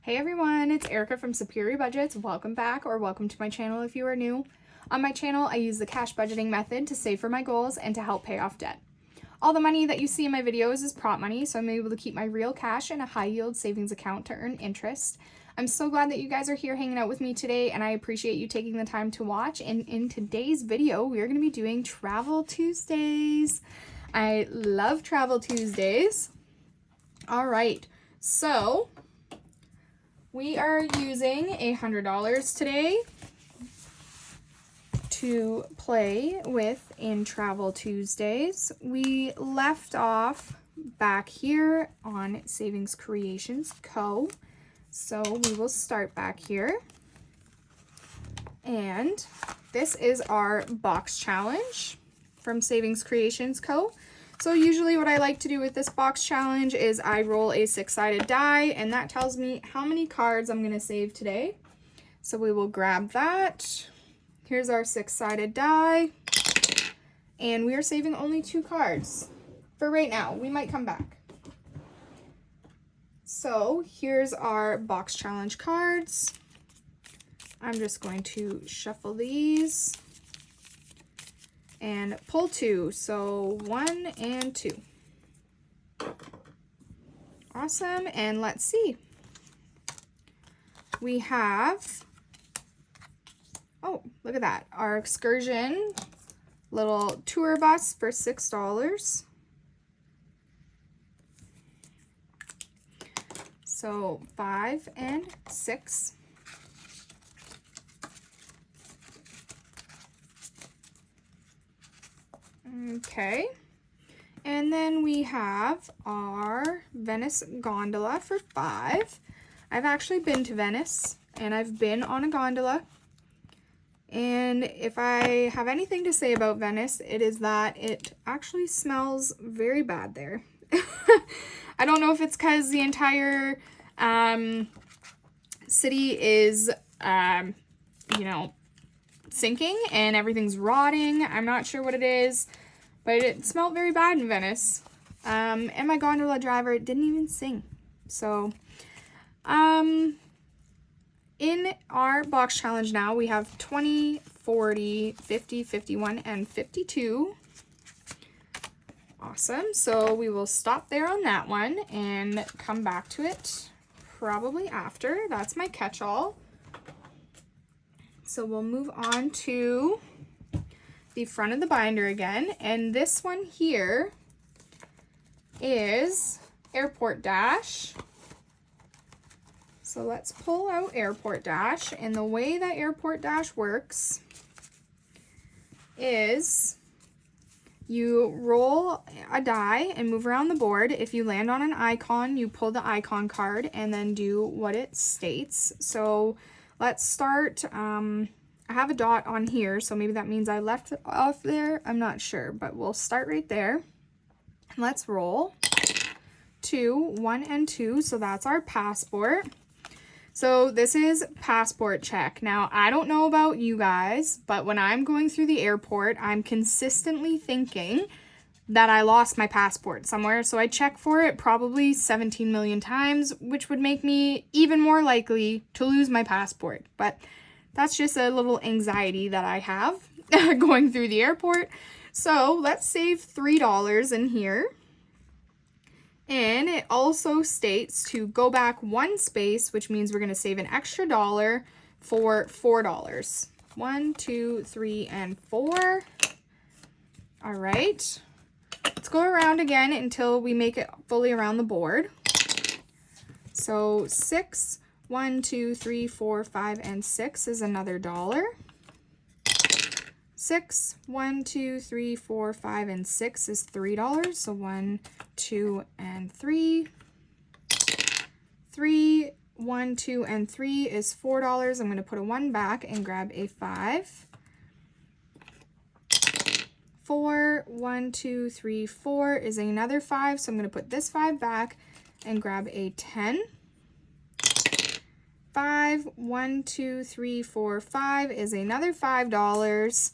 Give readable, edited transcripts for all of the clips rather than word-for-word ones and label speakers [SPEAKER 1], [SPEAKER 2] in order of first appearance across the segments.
[SPEAKER 1] Hey everyone, it's Erica from Superior Budgets. Welcome back, or welcome to my channel if you are new. On my channel, I use the cash budgeting method to save for my goals and to help pay off debt. All the money that you see in my videos is prop money, so I'm able to keep my real cash in a high yield savings account to earn interest. I'm so glad that you guys are here hanging out with me today, and I appreciate you taking the time to watch. And in today's video, we're going to be doing Travel Tuesdays. I love Travel Tuesdays. All right, so we are using $100 today to play with in Travel Tuesdays. We left off back here on Savings Creations Co. So we will start back here. And this is our box challenge from Savings Creations Co. So usually what I like to do with this box challenge is I roll a 6-sided die, and that tells me how many cards I'm going to save today. So we will grab that. Here's our 6-sided die, and we are saving only 2 cards for right now. We might come back. So here's our box challenge cards. I'm just going to shuffle these and pull 2, so 1 and 2. Awesome, and let's see. We have, oh, look at that, our excursion little tour bus for $6. So 5 and 6. Okay, and then we have our Venice gondola for 5. I've actually been to Venice, and I've been on a gondola, and if I have anything to say about Venice, it is that it actually smells very bad there. I don't know if it's because the entire city is, sinking and everything's rotting. I'm not sure what it is, but it smelled very bad in Venice. And my gondola driver didn't even sing. So, in our box challenge now, we have 20, 40, 50, 51, and 52. Awesome. So we will stop there on that one and come back to it probably after. That's my catch-all. So we'll move on to the front of the binder again, and this one here is Airport Dash. So let's pull out Airport Dash, and the way that Airport Dash works is you roll a die and move around the board. If you land on an icon, you pull the icon card and then do what it states. So let's start, I have a dot on here, so maybe that means I left it off there. I'm not sure, but we'll start right there. Let's roll 2, 1, and 2, so that's our passport. So this is passport check. Now, I don't know about you guys, but when I'm going through the airport, I'm consistently thinking that I lost my passport somewhere, so I check for it probably 17 million times, which would make me even more likely to lose my passport. But that's just a little anxiety that I have going through the airport. So let's save $3 in here. And it also states to go back 1 space, which means we're going to save an extra $1 for $4. 1, 2, 3, and 4. All right. Let's go around again until we make it fully around the board. So 6, 1, 2, 3, 4, 5, and 6 is another $1. 6, 1, 2, 3, 4, 5, and 6 is $3. So 1, 2, and 3. 3, 1, 2, and 3 is $4. I'm going to put a 1 back and grab a 5. 4, 1, 2, 3, 4 is another 5. So I'm going to put this 5 back and grab a 10. 5, 1, 2, 3, 4, 5 is another $5.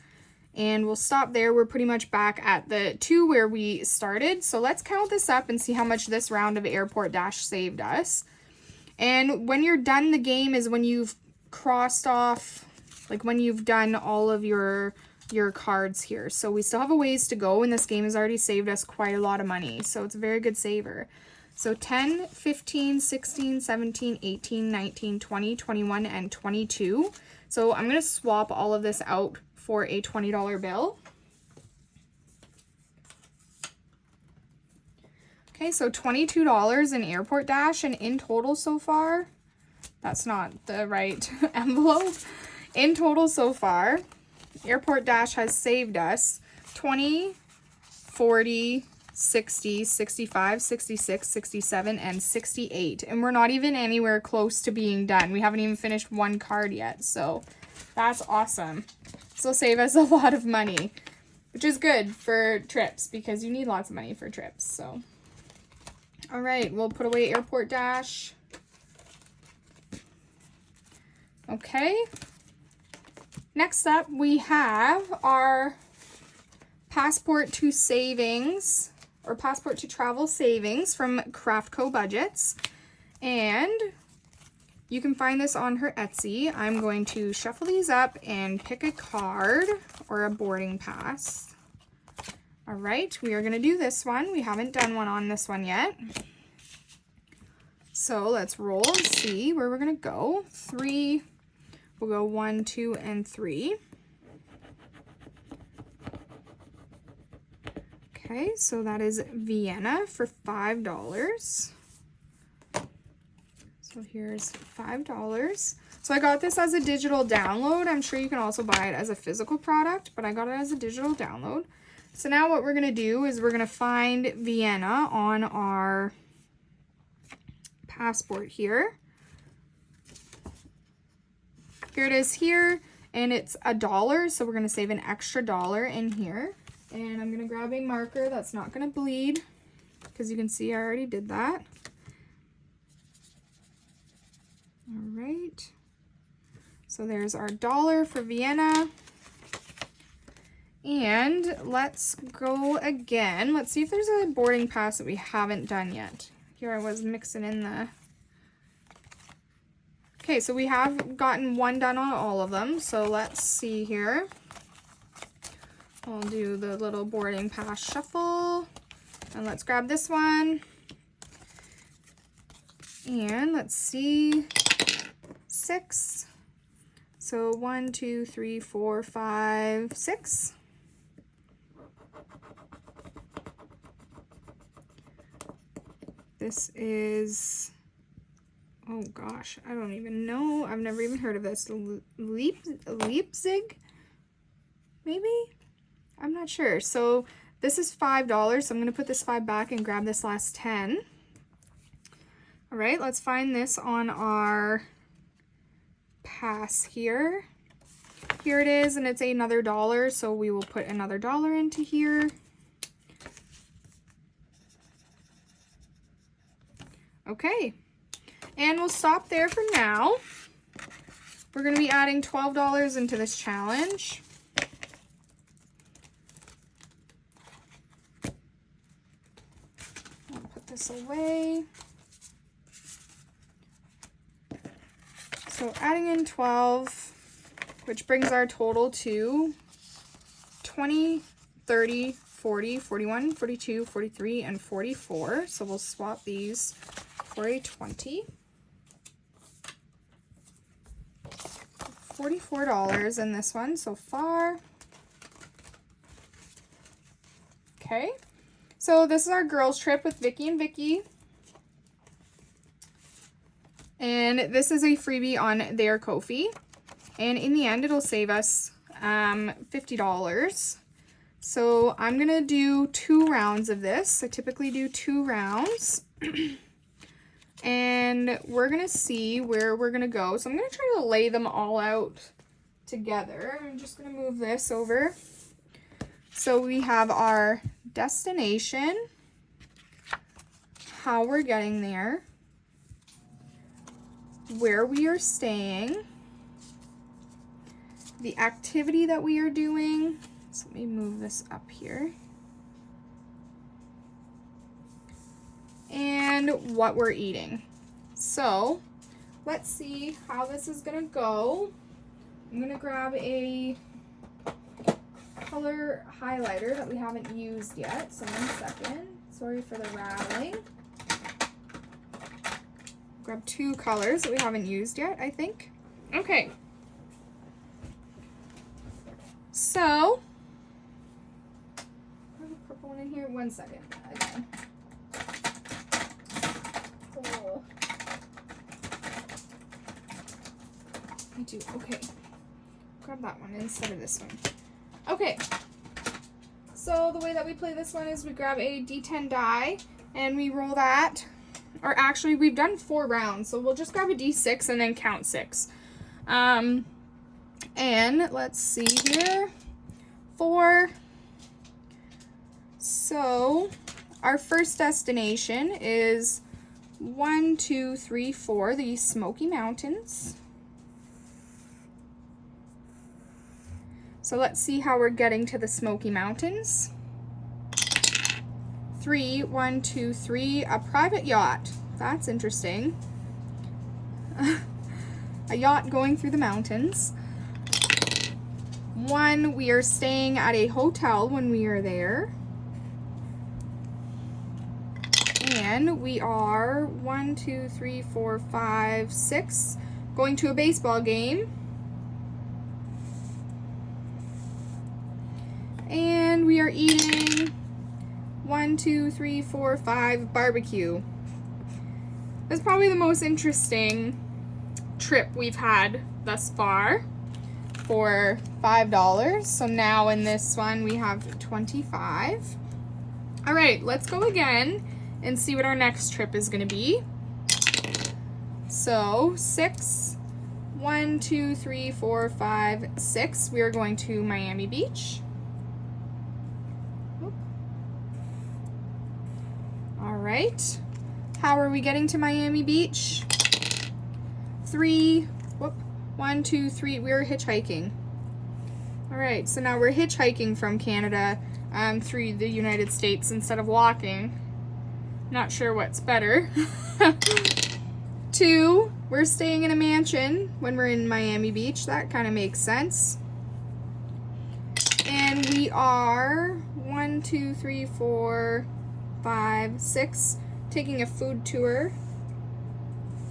[SPEAKER 1] And we'll stop there. We're pretty much back at the 2 where we started. So let's count this up and see how much this round of Airport Dash saved us. And when you're done the game is when you've crossed off, like when you've done all of your cards here. So we still have a ways to go, and this game has already saved us quite a lot of money. So it's a very good saver. So 10, 15, 16, 17, 18, 19, 20, 21, and 22. So I'm going to swap all of this out for a $20 bill. Okay, so $22 in Airport Dash, and in total so far, that's not the right envelope. In total so far, Airport Dash has saved us 20, 40, 60, 65, 66, 67, and 68. And we're not even anywhere close to being done. We haven't even finished one card yet, so that's awesome. This will save us a lot of money, which is good for trips because you need lots of money for trips, so. All right, we'll put away Airport Dash. Okay. Next up, we have our Passport to Savings, or Passport to Travel Savings from Craftco Budgets. And you can find this on her Etsy. I'm going to shuffle these up and pick a card or a boarding pass. All right, we are going to do this one. We haven't done one on this one yet. So let's roll and see where we're going to go. 3, we'll go 1, 2, and 3. Okay, so that is Vienna for $5. So here's $5. So I got this as a digital download. I'm sure you can also buy it as a physical product, but I got it as a digital download. So now what we're going to do is we're going to find Vienna on our passport here. Here it is here, and it's $1, so we're going to save an extra $1 in here. And I'm going to grab a marker that's not going to bleed, because you can see I already did that. All right. So there's our $1 for Vienna. And let's go again. Let's see if there's a boarding pass that we haven't done yet. Here I was mixing in the... Okay, so we have gotten one done on all of them. So let's see here. I'll do the little boarding pass shuffle. And let's grab this one. And let's see. 6. So 1, 2, 3, 4, 5, 6. This is, oh gosh, I don't even know. I've never even heard of this. Leipzig? Maybe? I'm not sure. So this is $5. So I'm going to put this 5 back and grab this last 10. All right, let's find this on our pass here. Here it is, and it's another $1. So we will put another $1 into here. Okay, and we'll stop there for now. We're going to be adding $12 into this challenge. I'll put this away. So adding in 12, which brings our total to 20, 30, 40, 41, 42, 43, and 44. So we'll swap these for a 20. $44 in this one so far. Okay, so this is our girls trip with Vicky and Vicky. And this is a freebie on their Ko-fi. And in the end, it'll save us $50. So I'm going to do 2 rounds of this. I typically do 2 rounds. And we're going to see where we're going to go. So I'm going to try to lay them all out together. I'm just going to move this over. So we have our destination, how we're getting there, where we are staying, the activity that we are doing. So let me move this up here. And what we're eating. So let's see how this is gonna go. I'm gonna grab a color highlighter that we haven't used yet. So 1 second. Sorry for the rattling. Grab 2 colors that we haven't used yet, I think. Okay. So, I have a purple one in here. 1 second. Again. Oh. I do. Okay. Grab that one instead of this one. Okay. So the way that we play this one is we grab a D10 die and we roll that. Or actually, we've done 4 rounds, so we'll just grab a D6 and then count 6. And let's see here. 4. So our first destination is 1, 2, 3, 4, the Smoky Mountains. So let's see how we're getting to the Smoky Mountains. 3, 1, 2, 3, a private yacht. That's interesting. A yacht going through the mountains. 1, we are staying at a hotel when we are there. And we are 1, 2, 3, 4, 5, 6, going to a baseball game. And we are eating 1, 2, 3, 4, 5 barbecue. That's probably the most interesting trip we've had thus far for $5. So now in this one we have 25. All right, let's go again and see what our next trip is going to be. So 6, 1, 2, 3, 4, 5, 6. We are going to Miami Beach. All right. How are we getting to Miami Beach? 3, 1, 2, 3. We're hitchhiking. All right, so now we're hitchhiking from Canada through the United States instead of walking. Not sure what's better. 2, we're staying in a mansion when we're in Miami Beach. That kind of makes sense. And we are 1, 2, 3, 4, 5, 6, taking a food tour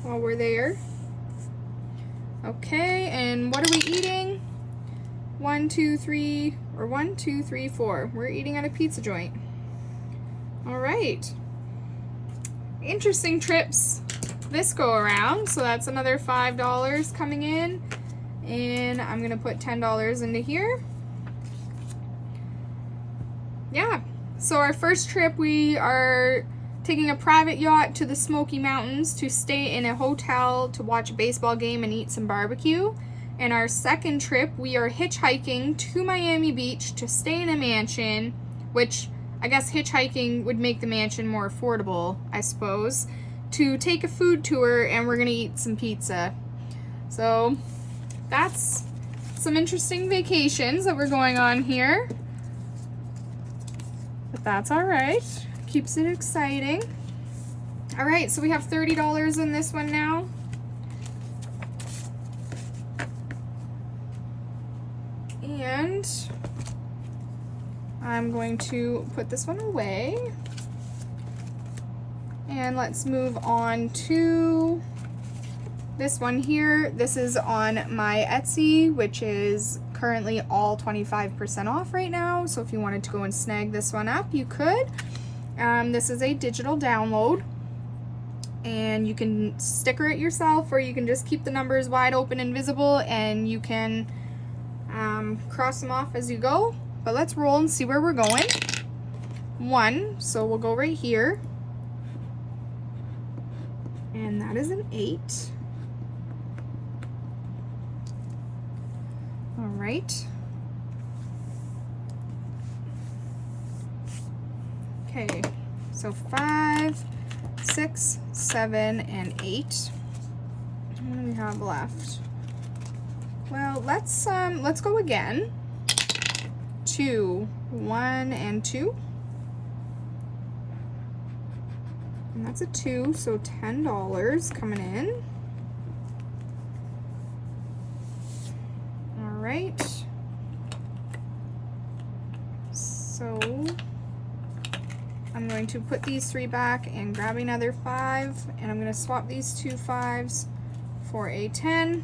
[SPEAKER 1] while we're there. Okay, and what are we eating? 1, 2, 3, or 1, 2, 3, 4. We're eating at a pizza joint. All right. Interesting trips this go around. So that's another $5 coming in. And I'm going to put $10 into here. Yeah. So our first trip, we are taking a private yacht to the Smoky Mountains to stay in a hotel to watch a baseball game and eat some barbecue. And our second trip, we are hitchhiking to Miami Beach to stay in a mansion, which I guess hitchhiking would make the mansion more affordable, I suppose, to take a food tour, and we're going to eat some pizza. So that's some interesting vacations that we're going on here. But that's all right. Keeps it exciting. All right, so we have $30 in this one now. And I'm going to put this one away. And let's move on to this one here. This is on my Etsy, which is currently all 25% off right now. So if you wanted to go and snag this one up, you could. This is a digital download. And you can sticker it yourself, or you can just keep the numbers wide open and visible, and you can cross them off as you go. But let's roll and see where we're going. 1, so we'll go right here. And that is an 8. All right. Okay, so 5, 6, 7, and 8. What do we have left? Well, let's go again. 2, 1, and 2. And that's a 2, so $10 coming in. All right. So I'm going to put these 3 back and grab another 5, and I'm going to swap these 2 5s for a 10.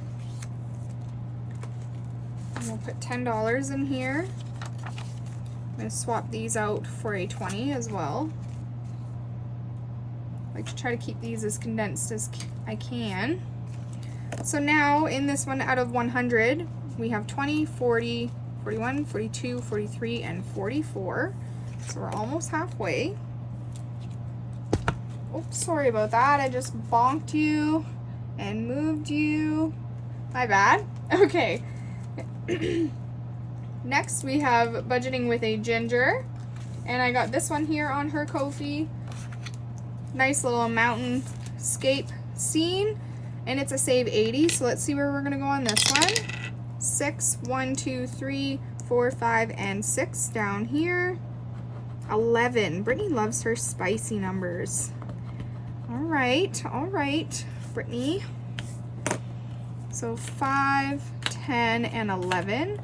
[SPEAKER 1] And we'll put $10 in here. I'm going to swap these out for a 20 as well. I like to try to keep these as condensed as I can. So now in this one out of 100, we have 20, 40, 41, 42, 43, and 44. So we're almost halfway. Oops, sorry about that. I just bonked you and moved you. My bad. Okay. Next we have budgeting with a ginger. And I got this one here on her Ko-fi. Nice little mountain scape scene. And it's a save 80. So let's see where we're going to go on this one. 6, 1, 2, 3, 4, 5, and 6 down here. 11. Brittany loves her spicy numbers. All right, Brittany. So 5, 10, and 11.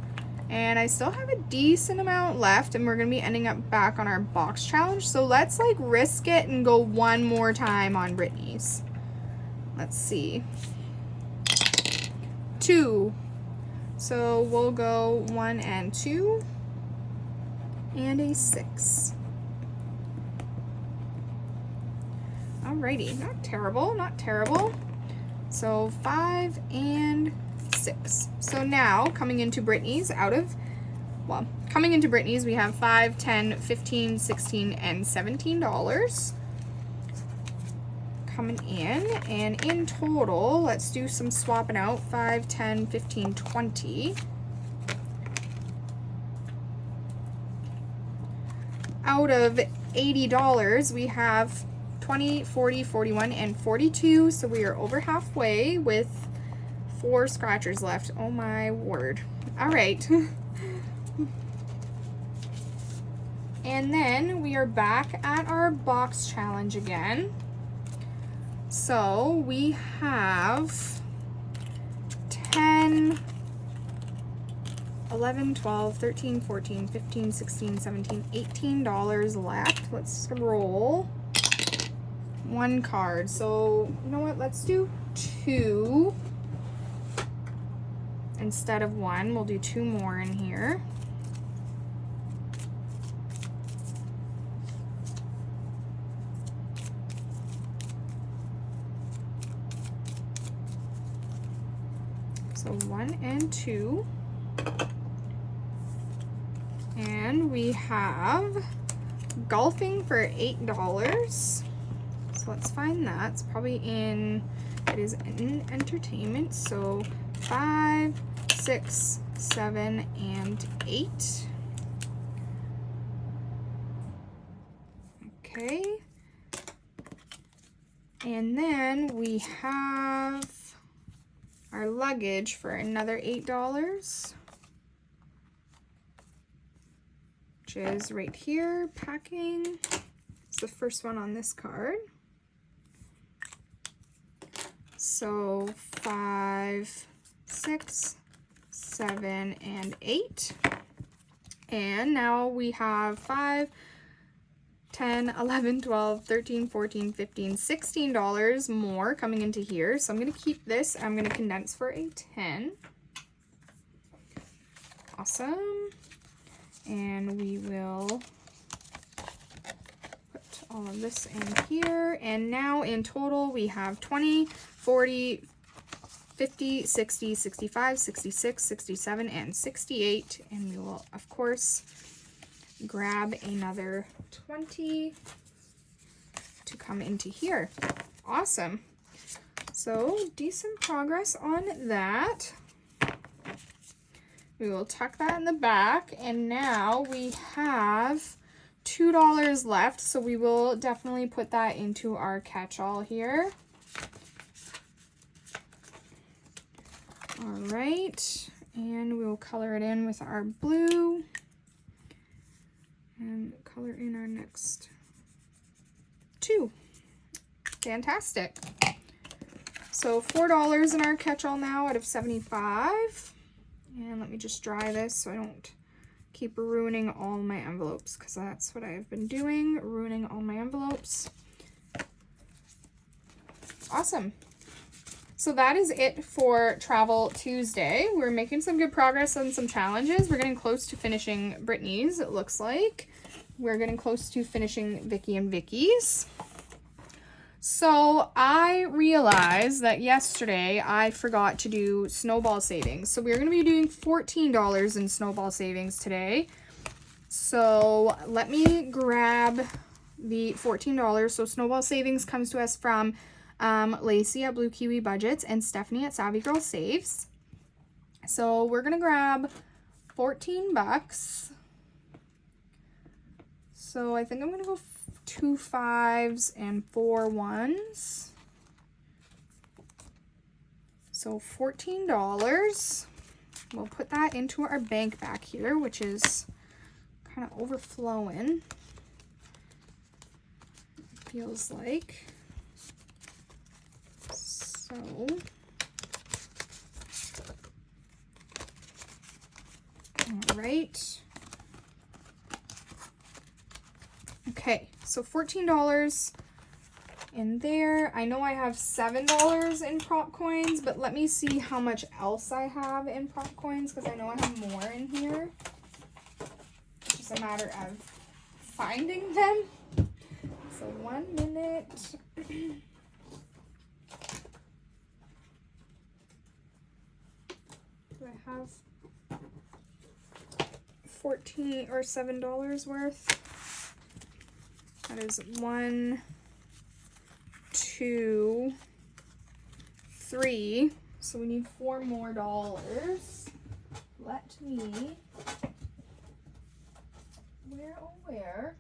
[SPEAKER 1] And I still have a decent amount left, and we're going to be ending up back on our box challenge. So let's like risk it and go one more time on Brittany's. Let's see. 2. So we'll go 1 and 2. And a 6. Alrighty, not terrible, not terrible. So 5 and 6. So now coming into Brittany's coming into Brittany's we have 5, 10, 15, 16, and $17 coming in. And in total, let's do some swapping out. 5, 10, 15, 20. Out of $80, we have 20, 40, 41, and 42. So we are over halfway with 4 scratchers left. Oh my word. All right. And then we are back at our box challenge again. So we have 10, 11, 12, 13, 14, 15, 16, 17, $18 left. Let's roll 1 card. So, you know what? Let's do 2 instead of 1. We'll do 2 more in here. So 1 and 2. And we have golfing for $8. So let's find that. It's probably it is in entertainment. So 5, 6, 7, and 8. Okay. And then we have our luggage for another $8. Which is right here, packing. It's the first one on this card. So 5, 6, 7, and 8. And now we have 5, 10, 11, 12, 13, 14, 15, $16 more coming into here. So I'm going to keep this. I'm going to condense for a 10. Awesome. And we will put all of this in here. And now in total we have 20, 40, 50, 60, 65, 66, 67, and 68. And we will, of course, grab another 20 to come into here. Awesome. So decent progress on that. We will tuck that in the back, and now we have $2 left, so we will definitely put that into our catch-all here. All right, and we will color it in with our blue and color in our next 2. Fantastic. So $4 in our catch-all now out of 75. And let me just dry this so I don't keep ruining all my envelopes, because that's what I've been doing, ruining all my envelopes. Awesome. So that is it for Travel Tuesday. We're making some good progress on some challenges. We're getting close to finishing Brittany's, it looks like. We're getting close to finishing Vicky and Vicky's. So I realized that yesterday I forgot to do Snowball savings. So we're going to be doing $14 in Snowball savings today. So let me grab the $14. So Snowball savings comes to us from Lacey at Blue Kiwi Budgets and Stephanie at Savvy Girl Saves. So we're going to grab 14 bucks. So I think I'm going to go 2 5s and 4 1s. So $14. We'll put that into our bank back here, which is kind of overflowing. Feels like. So all right. Okay, so $14 in there. I know I have $7 in prop coins, but let me see how much else I have in prop coins, because I know I have more in here. It's just a matter of finding them. So 1 minute. Do I have 14 or $7 worth? That is 1, 2, 3. So we need 4 more dollars. Let me. Where, oh, where?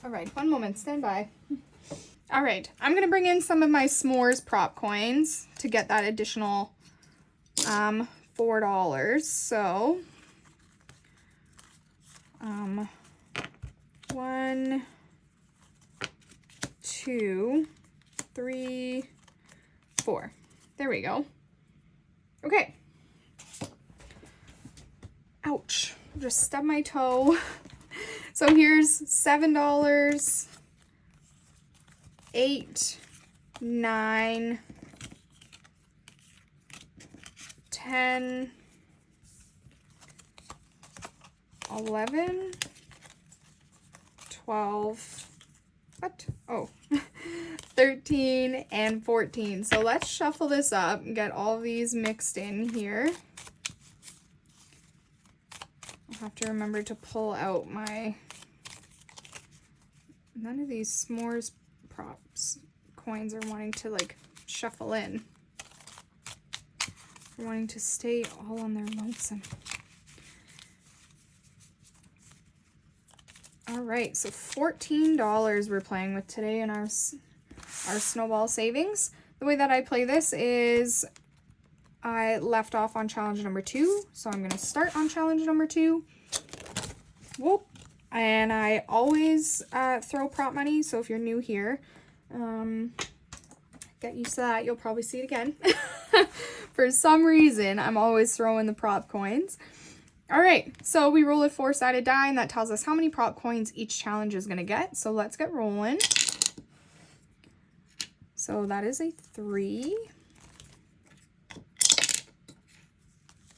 [SPEAKER 1] All right, 1 moment, stand by. All right, I'm gonna bring in some of my s'mores prop coins to get that additional $4. So 1, 2, 3, 4. There we go. Okay. Ouch, just stubbed my toe. So here's $7, 8, 9, 10, 11, 12, what? Oh, 13 and 14. So let's shuffle this up and get all these mixed in here. I'll have to remember to pull out my, none of these s'mores props coins are wanting to like shuffle in. They're wanting to stay all on their lonesome. All right, so $14 we're playing with today in our Snowball savings. The way that I play this is I left off on challenge number 2, so I'm going to start on challenge number 2. Whoop. And I always throw prop money, so if you're new here, get used to that. You'll probably see it again. For some reason, I'm always throwing the prop coins. All right, so we roll a 4-sided die, and that tells us how many prop coins each challenge is going to get. So let's get rolling. So that is a 3.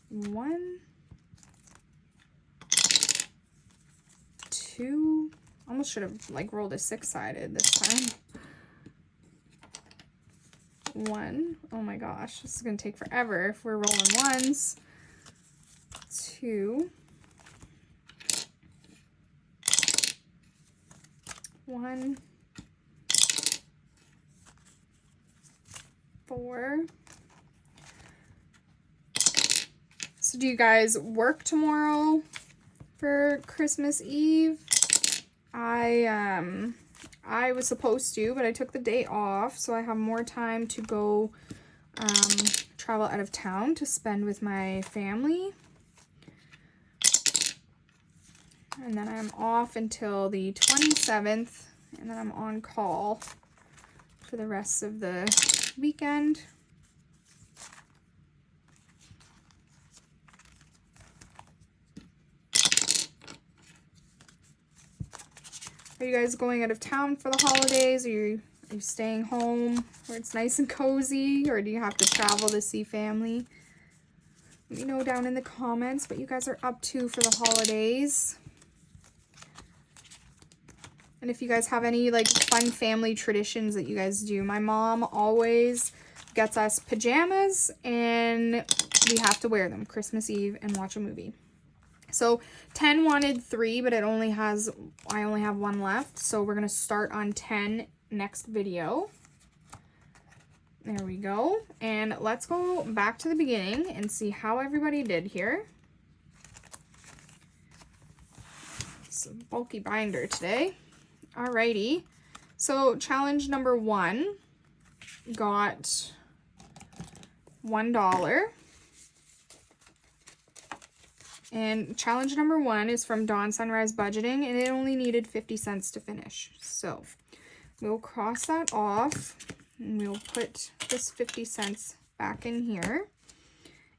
[SPEAKER 1] 1, 2. Almost should have like rolled a 6-sided this time. 1. Oh my gosh, this is going to take forever if we're rolling ones. 2. 1. 4. So do you guys work tomorrow for Christmas Eve? I was supposed to, but I took the day off, so I have more time to go travel out of town to spend with my family. And then I'm off until the 27th, and then I'm on call for the rest of the weekend. Are you guys going out of town for the holidays? Are you staying home where it's nice and cozy? Or do you have to travel to see family? Let me know down in the comments what you guys are up to for the holidays. And if you guys have any like fun family traditions that you guys do. My mom always gets us pajamas and we have to wear them Christmas Eve and watch a movie. So 10 wanted 3, but I only have 1 left. So we're going to start on 10 next video. There we go. And let's go back to the beginning and see how everybody did here. It's a bulky binder today. Alrighty. So challenge number 1 got $1. And challenge number 1 is from Dawn Sunrise Budgeting, and it only needed 50 cents to finish. So we'll cross that off, and we'll put this 50 cents back in here.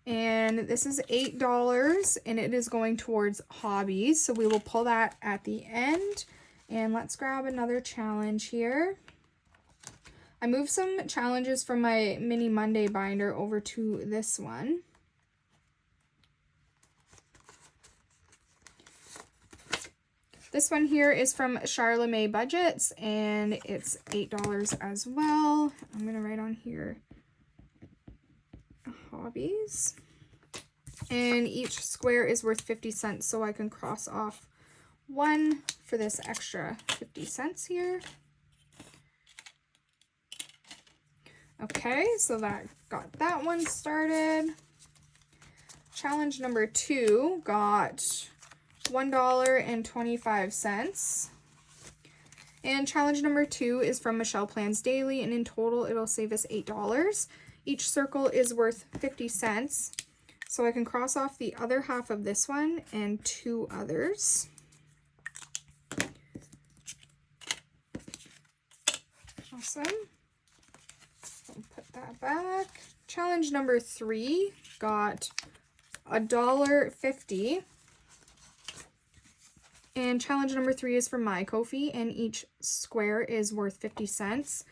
[SPEAKER 1] And this is $8, and it is going towards hobbies. So we will pull that at the end. And let's grab another challenge here. I moved some challenges from my Mini Monday binder over to this one. This one here is from Charlemagne Budgets, and it's $8 as well. I'm going to write on here hobbies. And each square is worth 50 cents, so I can cross off 1 for this extra 50 cents here. Okay, so that got that one started. Challenge number 2 got $1.25. And challenge number 2 is from Michelle Plans Daily, and in total it'll save us $8. Each circle is worth 50 cents. So I can cross off the other half of this one and 2 others. Awesome. I'll put that back. Challenge number 3 got $1.50. And challenge number 3 is from My Ko-fi, and each square is worth 50 cents.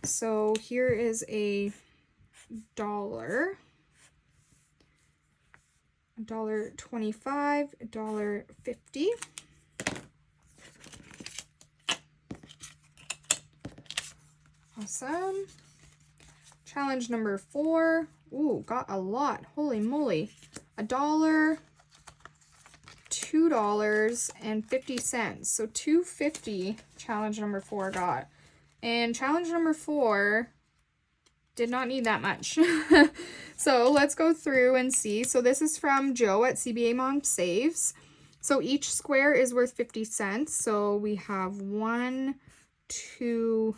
[SPEAKER 1] So here is a $1, $1.25, $1.50. Awesome. Challenge number 4. Ooh, got a lot. Holy moly. $1, $2.50. So $2.50 challenge number 4 got. And challenge number 4 did not need that much. So let's go through and see. So this is from Joe at CBA Mom Saves. So each square is worth 50 cents. So we have 1, 2,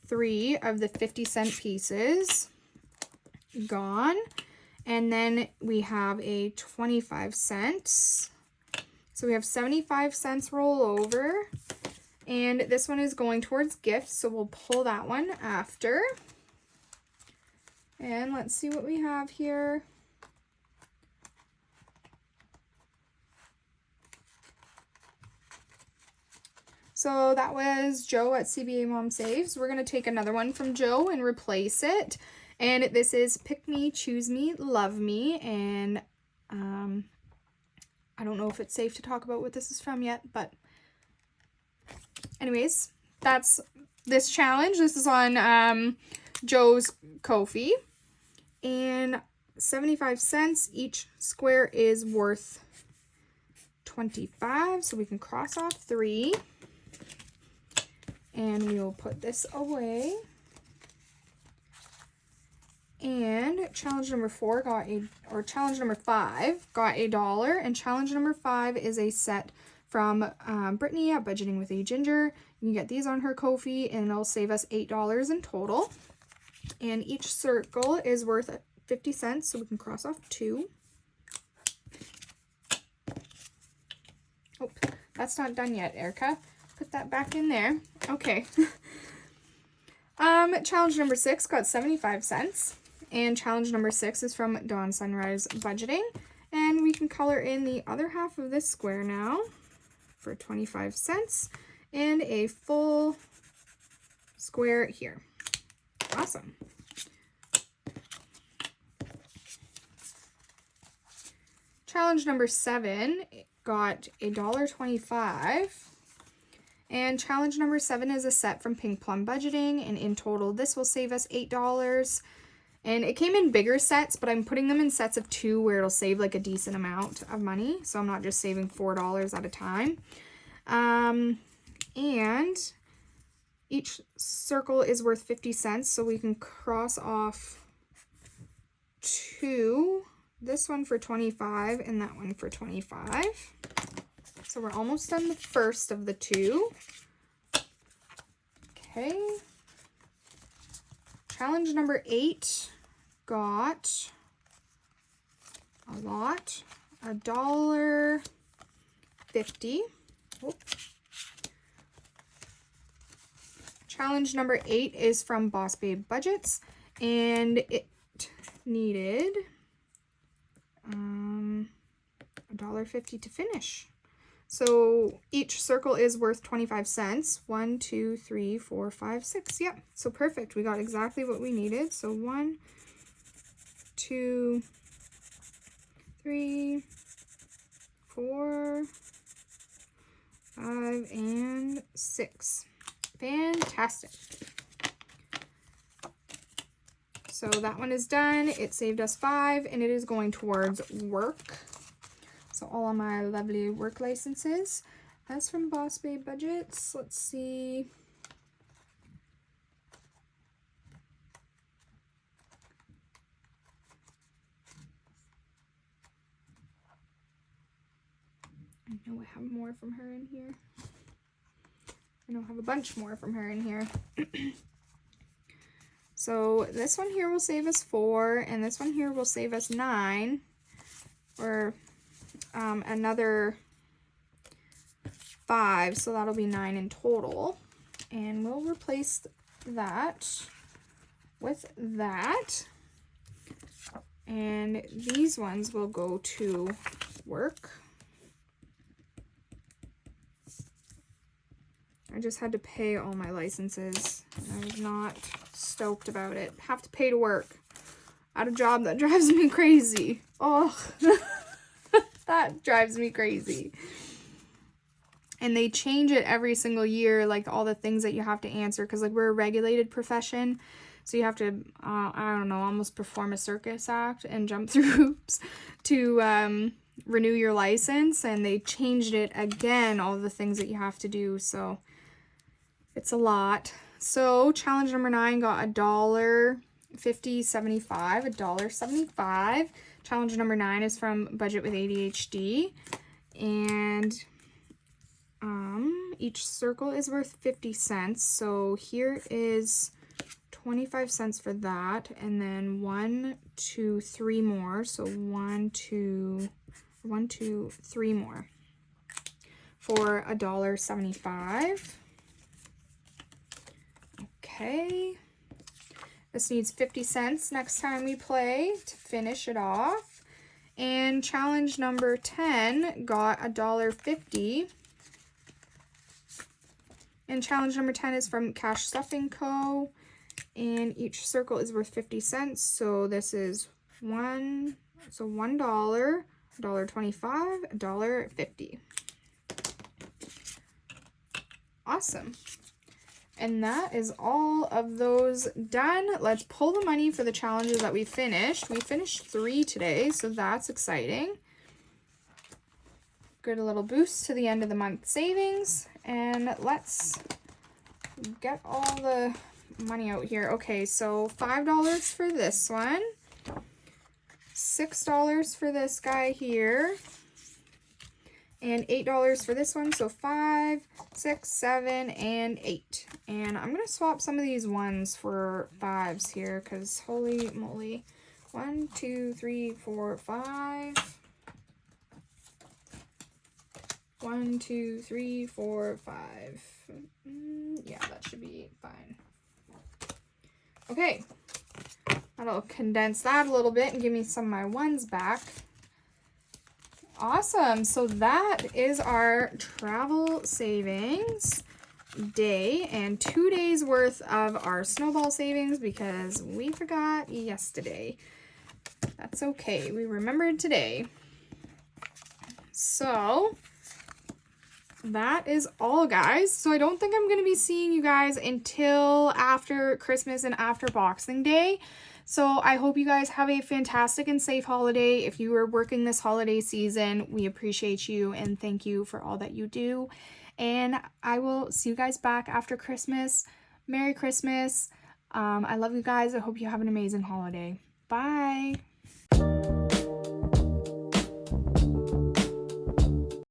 [SPEAKER 1] 3 of the 50-cent pieces gone. And then we have a 25 cents. So we have 75 cents roll over. And this one is going towards gifts, so we'll pull that one after. And let's see what we have here. So that was Joe at CBA Mom Saves. We're going to take another one from Joe and replace it. And this is Pick Me, Choose Me, Love Me. And I don't know if it's safe to talk about what this is from yet, but anyways, that's this challenge. This is on Joe's Ko-fi. And 75 cents. Each square is worth 25. So we can cross off 3. And we will put this away. And challenge number 4 got challenge number 5 got $1. And challenge number 5 is a set from Brittany at Budgeting with a Ginger. You can get these on her Ko-fi, and it'll save us $8 in total. And each circle is worth 50 cents, so we can cross off 2. Oh, that's not done yet, Erica. Put that back in there. Okay. Challenge number 6 got 75 cents. And challenge number 6 is from Dawn Sunrise Budgeting. And we can color in the other half of this square now for 25 cents. And a full square here. Awesome. Challenge number 7 got $1.25. And challenge number 7 is a set from Pink Plum Budgeting, and in total this will save us $8. And it came in bigger sets, but I'm putting them in sets of 2 where it'll save like a decent amount of money, so I'm not just saving $4 at a time. And each circle is worth 50 cents, so we can cross off 2, this one for 25 and that one for 25. So we're almost done the first of the 2. Okay. Challenge number 8 got a lot, $1.50. Oh. Challenge number 8 is from Boss Babe Budgets, and it needed $1.50 to finish. So each circle is worth 25 cents. 1, 2, 3, 4, 5, 6. Yep. So perfect. We got exactly what we needed. So 1, 2, 3, 4, 5, and 6. Fantastic. So that one is done. It saved us 5, and it is going towards work. So all of my lovely work licenses. That's from Boss Babe Budgets. Let's see. I know I have more from her in here. I know I have a bunch more from her in here. So this one here will save us 4, and this one here will save us 9, or another 5, so that'll be 9 in total. And we'll replace that with that. And these ones will go to work. I just had to pay all my licenses, and I was not stoked about it. Have to pay to work at a job that drives me crazy. Oh, that drives me crazy. And they change it every single year, like all the things that you have to answer, because like we're a regulated profession, so you have to, I don't know, almost perform a circus act and jump through hoops to renew your license, and they changed it again, all the things that you have to do, so it's a lot. So challenge number 9 got $1.50.75, $1.75. Challenge number 9 is from Budget with ADHD, and each circle is worth 50 cents. So here is 25 cents for that, and then 1, 2, 3 more. So 1, 2, 3 more for $1.75. Okay, this needs 50 cents next time we play to finish it off. And challenge number 10 got $1.50. And challenge number 10 is from Cash Stuffing Co. And each circle is worth 50 cents. So this is $1, $1.25, $1.50. Awesome. And that is all of those done. Let's pull the money for the challenges that we finished. We finished 3 today, so that's exciting. Good little boost to the end of the month savings. And let's get all the money out here. Okay, so $5 for this one. $6 for this guy here. and $8 for this one. So 5, 6, 7, and 8. And I'm going to swap some of these 1s for 5s here because holy moly. 1, 2, 3, 4, 5. 1, 2, 3, 4, 5. Yeah, that should be fine. Okay. That'll condense that a little bit and give me some of my 1s back. Awesome. So that is our travel savings day and 2 days worth of our Snowball savings because we forgot yesterday. That's okay. We remembered today. So that is all, guys. So I don't think I'm going to be seeing you guys until after Christmas and after Boxing Day. So I hope you guys have a fantastic and safe holiday. If you are working this holiday season, we appreciate you and thank you for all that you do. And I will see you guys back after Christmas. Merry Christmas. I love you guys. I hope you have an amazing holiday. Bye.